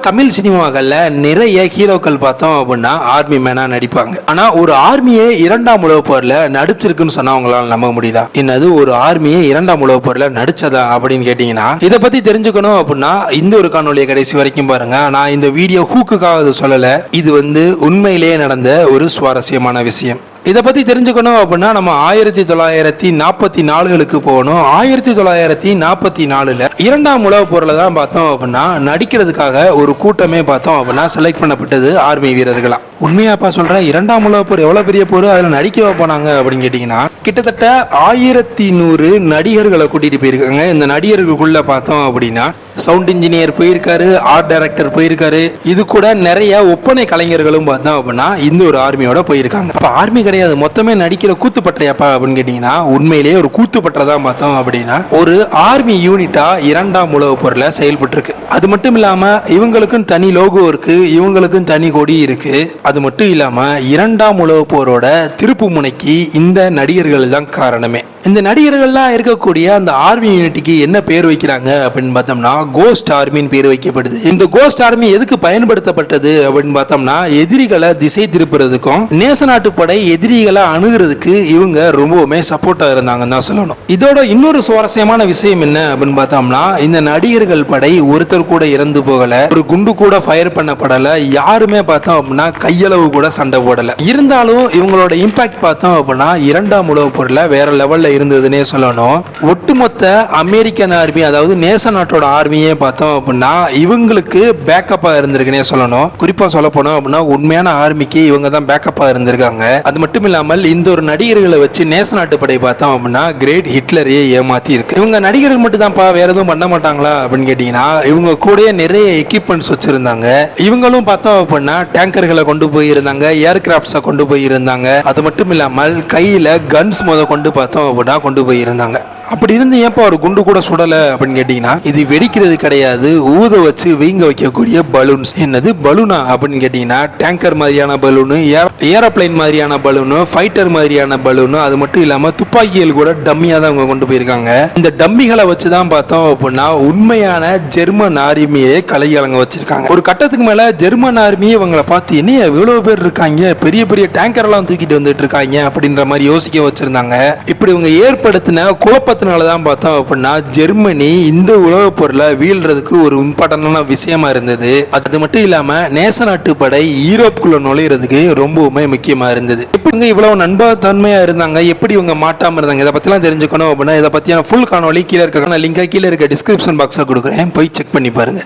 தமிழ் சினிமாக்கள்ல நிறைய ஹீரோக்கள் பார்த்தோம் அப்படின்னா ஆர்மி மேனா நடிப்பாங்க. ஆனா ஒரு ஆர்மியே இரண்டாம் உலகப் போர்ல நடிச்சிருக்குன்னு சொன்னா அவங்களால நம்ப முடியுதா? என்னது ஒரு ஆர்மியே இரண்டாம் உலகப் போர்ல நடிச்சதா அப்படின்னு கேட்டீங்கன்னா, இதை பத்தி தெரிஞ்சுக்கணும் அப்படின்னா இந்த ஒரு காணொலியை கடைசி வரைக்கும் பாருங்க. நான் இந்த வீடியோ ஹூக்குக்காக சொல்லல, இது உண்மையிலேயே நடந்த ஒரு சுவாரஸ்யமான விஷயம். இதை பத்தி தெரிஞ்சுக்கணும் அப்படின்னா நம்ம 1944களுக்கு போகணும். 1944ல இரண்டாம் உலகப் போர்ல தான் பார்த்தோம் அப்படின்னா நடிக்கிறதுக்காக ஒரு கூட்டமே பார்த்தோம் அப்படின்னா செலக்ட் பண்ணப்பட்டது ஆர்மி வீரர்களா. உண்மையாப்பா சொல்றேன், இரண்டாம் உலகப் போர் எவ்வளவு பெரிய போர், அதுல நடிக்க போனாங்க அப்படின்னு கேட்டீங்கன்னா கிட்டத்தட்ட 1100 நடிகர்களை கூட்டிட்டு போயிருக்காங்க. இந்த நடிகர்களுக்குள்ள பார்த்தோம் அப்படின்னா சவுண்ட் இன்ஜினியர் போயிருக்காரு, ஆர்ட் டைரக்டர் போயிருக்காரு, இது கூட நிறைய ஒப்பனை கலைஞர்களும் பார்த்தோம் அப்படின்னா இந்த ஒரு ஆர்மியோட போயிருக்காங்க. அப்ப ஆர்மி கிடையாது, மொத்தமே நடிக்கிற கூத்துப்பற்றையாப்பா அப்படின்னு கேட்டீங்கன்னா உண்மையிலேயே ஒரு கூத்துப்பற்றதான் பார்த்தோம் அப்படின்னா ஒரு ஆர்மி யூனிட்டா இரண்டாம் உலகப் போர்ல செயல்பட்டு இருக்கு. அது மட்டும் இல்லாம இவங்களுக்கும் தனி லோகோ இருக்கு, இவங்களுக்கும் தனி கொடி இருக்கு. அது மட்டும் இல்லாம இரண்டாம் உலகப் போரோட திருப்பு முனைக்கு இந்த நடிகர்கள் தான் காரணமே. இந்த நடிகர்கள்லாம் இருக்கக்கூடிய அந்த ஆர்மி யூனிட்டுக்கு என்ன பேர் வைக்கிறாங்க அப்படின்னு பார்த்தோம்னா கோஸ்ட் ஆர்மின்னு பேர் வைக்கப்படுது. இந்த கோஸ்ட் ஆர்மி எதுக்கு பயன்படுத்தப்பட்டது அப்படின்னு பார்த்தோம்னா எதிரிகளை திசை திருப்புறதுக்கும் நேச நாட்டு படை எதிரிகளை அணுகிறதுக்கு இவங்க ரொம்பவுமே சப்போர்ட்டா இருந்தாங்கன்னு தான் சொல்லணும். இதோட இன்னொரு சுவாரஸ்யமான விஷயம் என்ன அப்படின்னு பார்த்தோம்னா இந்த நடிகர்கள் படை ஒருத்தர் கூட இறந்து போகல, ஒரு குண்டு கூட ஃபயர் பண்ணப்படல, யாருமே பார்த்தோம் அப்படின்னா கையளவு கூட சண்டை போடல. இருந்தாலும் இவங்களோட இம்பாக்ட் பார்த்தோம் அப்படின்னா இரண்டாம் உலகப் போர்ல வேற லெவல்ல இருந்ததுன்னே சொல்லணும். ஒட்டுமொத்த அமெரிக்கன் ஆர்மி, அதாவது நேச நாட்டோட ஆர்மியே பார்த்தோம் அப்படின்னா இவங்களுக்கு பேக்கப்பா இருந்திருக்குன்னே சொல்லணும். குறிப்பா சொல்ல போனோம் அப்படின்னா உண்மையான ஆர்மிக்கு இவங்க தான் பேக்கப்பா இருந்திருக்காங்க. அது மட்டும் இல்லாமல் இந்த ஒரு நடிகர்களை வச்சு நேச நாட்டு படை பார்த்தோம் அப்படின்னா கிரேட் ஹிட்லரையே ஏமாத்தி இருக்கு. இவங்க நடிகர்கள் மட்டும் தான்ப்பா, வேற எதுவும் பண்ண மாட்டாங்களா அப்படின்னு கேட்டீங்கன்னா இவங்க கூட நிறைய எக்யூப்மெண்ட்ஸ் வச்சிருந்தாங்க. இவங்களும் பார்த்தோம் அப்படின்னா டேங்கர்களை கொண்டு போயிருந்தாங்க, ஏர்கிராப்ட்ஸை கொண்டு போயிருந்தாங்க. அது மட்டும் இல்லாமல் கையில கன்ஸ் கொண்டு பார்த்தோம் அப்படின்னா கொண்டு போயிருந்தாங்க. அப்படி இருந்து ஏப்பா ஒரு குண்டு கூட சுடல அப்படின்னு கேட்டீங்கன்னா இது வெடிக்கிறது கிடையாது, ஊத வச்சு வீங்க வைக்கக்கூடிய பலூன்ஸ். என்னது பலூனா அப்படின்னு கேட்டீங்கன்னா டேங்கர் மாதிரியான பலூனு, ஏரோப்ளைன் மாதிரியான பலூனு, ஃபைட்டர் மாதிரியான பலூனு, அது மட்டும் இல்லாம துப்பாக்கிகள் கூட டம்மியா தான் அவங்க கொண்டு போயிருக்காங்க. இந்த டம்மிகளை வச்சுதான் பார்த்தோம் அப்படின்னா உண்மையான ஜெர்மன் ஆர்மியை கலையலங்க வச்சிருக்காங்க. ஒரு கட்டத்துக்கு மேல ஜெர்மன் ஆர்மி இவங்களை பார்த்து என்ன எவ்வளவு பேர் இருக்காங்க, பெரிய பெரிய டேங்கர் எல்லாம் தூக்கிட்டு வந்துட்டு இருக்காங்க அப்படின்ற மாதிரி யோசிக்க வச்சிருந்தாங்க. இப்படி இவங்க ஏற்படுத்தின குழப்ப தான் பார்த்தோம் அப்படின்னா ஜெர்மனி இந்த உலகப் போர்ல வீழ்றதுக்கு ஒரு இம்பார்ட்டன்டான விஷயமா இருந்தது. அது மட்டும் இல்லாம நேச நாட்டு படை யூரோப்புக்குள்ள நுழையிறதுக்கு ரொம்பவுமே முக்கியமா இருந்தது. எப்படி இவ்வளவு நண்பத்தன்மையா இருந்தாங்க, எப்படி இவங்க மாட்டாம இருந்தாங்க, இதை பத்திலாம் தெரிஞ்சுக்கணும் அப்படின்னா இதை பத்தியான ஃபுல் காணொலி கீழே இருக்க லிங்கை கீழே இருக்க டிஸ்கிரிப்ஷன் பாக்ஸ்ல கொடுக்குறேன், போய் செக் பண்ணி பாருங்க.